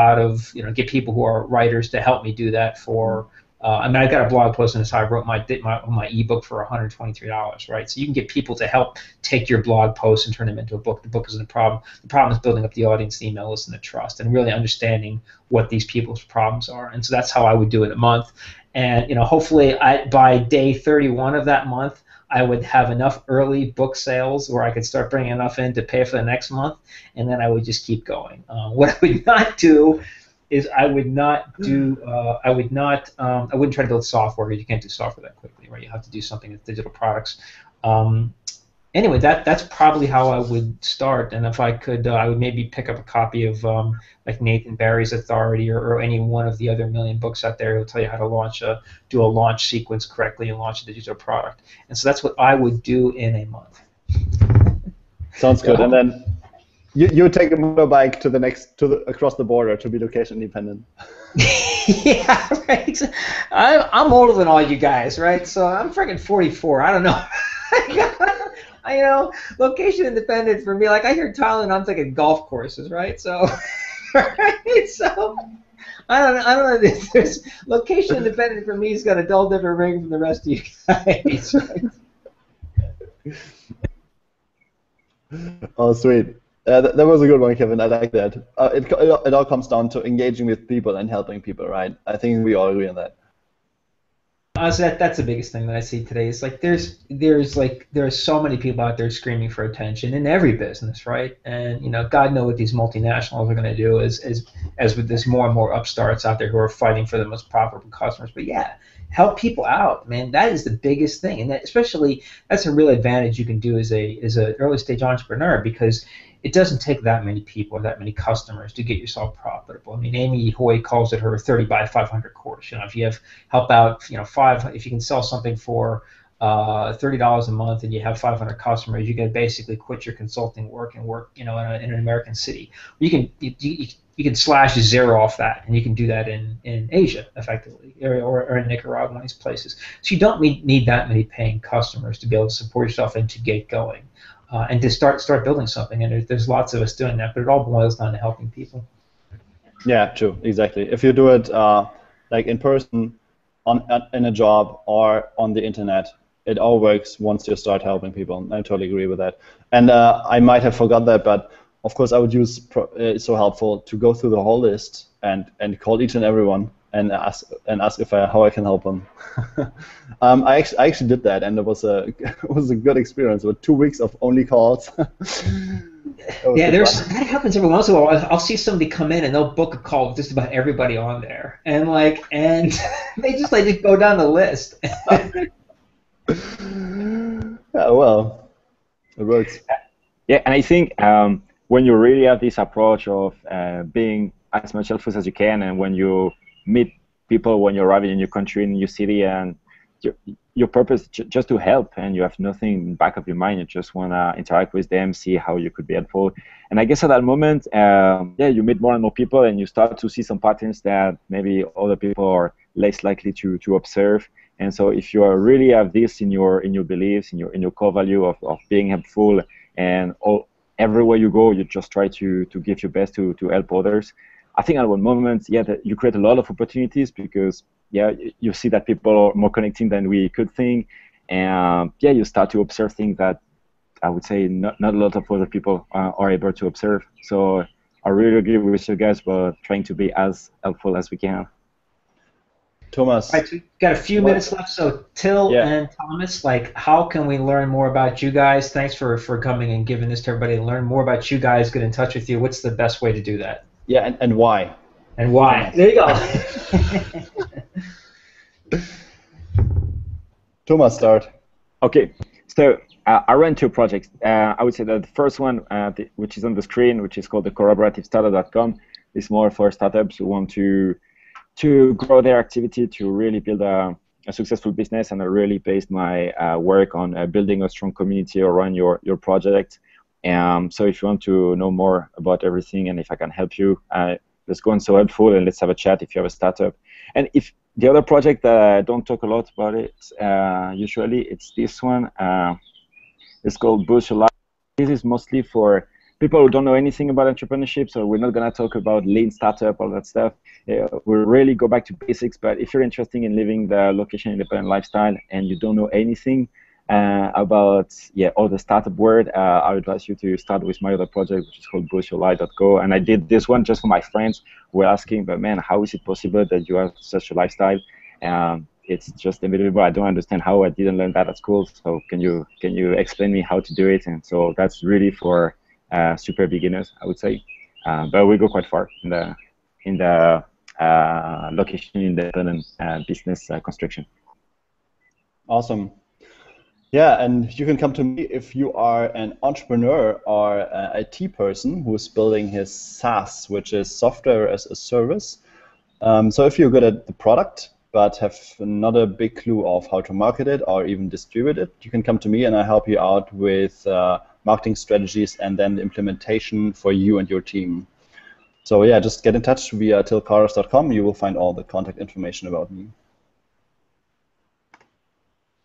Speaker 1: get people who are writers to help me do that for. I've got a blog post on this. I wrote my ebook for $123, right? So you can get people to help take your blog posts and turn them into a book. The book isn't a problem. The problem is building up the audience, the email list, and the trust, and really understanding what these people's problems are. And so that's how I would do it a month. And hopefully by day 31 of that month, I would have enough early book sales where I could start bringing enough in to pay for the next month, and then I would just keep going. What I would not do is I wouldn't try to build software, because you can't do software that quickly, right? You have to do something with digital products. Anyway, that's probably how I would start. And if I could, I would maybe pick up a copy of like Nathan Barry's Authority, or any one of the other million books out there. It'll tell you how to do a launch sequence correctly and launch a digital product. And so that's what I would do in a month.
Speaker 3: Sounds good. And then you take a motorbike across the border to be location independent.
Speaker 1: Yeah, right. I'm older than all you guys, right? So I'm freaking 44. I don't know. Location independent for me. Like, I hear Thailand, I'm thinking golf courses, right? So, right? So I don't know. There's location independent for me has got a dull different ring from the rest of you guys. Right?
Speaker 3: Oh, sweet. That was a good one, Kevin. I like that. It all comes down to engaging with people and helping people, right? I think we all agree on that.
Speaker 1: So that's the biggest thing that I see today. Is like there are so many people out there screaming for attention in every business, right? And God knows what these multinationals are going to do as with this more and more upstarts out there who are fighting for the most profitable customers. But yeah, help people out, man. That is the biggest thing, and that's a real advantage you can do as an early stage entrepreneur, because it doesn't take that many people or that many customers to get yourself profitable. I mean, Amy Hoy calls it her 30 by 500 course. If you help out, if you can sell something for $30 a month and you have 500 customers, you can basically quit your consulting work and work, in an American city. You can slash zero off that, and you can do that in Asia effectively, or in Nicaragua, one of these places. So you don't need that many paying customers to be able to support yourself and to get going. and to start building something. And there's lots of us doing that, but it all boils down to helping people.
Speaker 3: Yeah, true, exactly. If you do it like in person, in a job, or on the internet, it all works once you start helping people. I totally agree with that. And I might have forgot that, but of course I would use it's so helpful to go through the whole list and call each and everyone and ask if how I can help them. I actually did that, and it was a good experience. With 2 weeks of only calls.
Speaker 1: Yeah, that happens every once in a while. I'll see somebody come in and they'll book a call with just about everybody on there, and they just go down the list.
Speaker 3: Yeah, well, it works.
Speaker 2: Yeah, and I think when you really have this approach of being as much helpful as you can, and when you meet people when you're arriving in your country, in your city, and your purpose just to help, and you have nothing in the back of your mind, you just want to interact with them, see how you could be helpful. And I guess at that moment, you meet more and more people, and you start to see some patterns that maybe other people are less likely to observe. And so if you really have this in your beliefs, in your core value of being helpful, and everywhere you go, you just try to give your best to help others. I think at one moment, that you create a lot of opportunities, because you see that people are more connecting than we could think, and you start to observe things that I would say not a lot of other people are able to observe. So I really agree with you guys about trying to be as helpful as we can.
Speaker 3: Thomas.
Speaker 1: All right, we've got a few minutes left. So Till and Thomas, how can we learn more about you guys? Thanks for coming and giving this to everybody. Learn more about you guys, get in touch with you. What's the best way to do that?
Speaker 3: Yeah, and why?
Speaker 1: And why? There you go.
Speaker 3: Thomas, start.
Speaker 2: Okay, so I run 2 projects. I would say that the first one, which is on the screen, which is called the collaborativestartup.com, is more for startups who want to grow their activity, to really build a successful business. And I really based my work on building a strong community around your project. So if you want to know more about everything, and if I can help you, let's go on So Helpful, and let's have a chat if you have a startup. And if the other project that I don't talk a lot about it, usually it's this one. It's called Boost Your Life. This is mostly for people who don't know anything about entrepreneurship, so we're not going to talk about lean startup, all that stuff. We'll really go back to basics, but if you're interested in living the location-independent lifestyle and you don't know anything about all the startup world, I would advise you to start with my other project, which is called boostyourlife.co. And I did this one just for my friends who were asking, but man, how is it possible that you have such a lifestyle? It's just unbelievable. I don't understand how I didn't learn that at school. So can you explain me how to do it? And so that's really for super beginners, I would say. But we go quite far in the location-independent business construction.
Speaker 3: Awesome. Yeah, and you can come to me if you are an entrepreneur or an IT person who's building his SaaS, which is software as a service. So if you're good at the product but have not a big clue of how to market it or even distribute it, you can come to me and I help you out with marketing strategies and then the implementation for you and your team. So yeah, just get in touch via tillkarros.com. You will find all the contact information about me.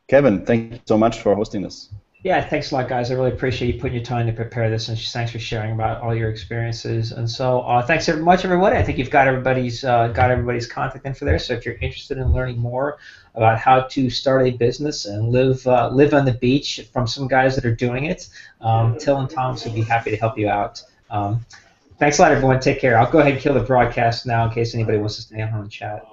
Speaker 3: Kevin, thank you so much for hosting this.
Speaker 1: Yeah, thanks a lot, guys. I really appreciate you putting your time to prepare this, and thanks for sharing about all your experiences. And so, thanks very much, everybody. I think you've got everybody's contact info there. So if you're interested in learning more about how to start a business and live on the beach from some guys that are doing it, Till and Thomas would be happy to help you out. Thanks a lot, everyone. Take care. I'll go ahead and kill the broadcast now in case anybody wants to stay on and chat.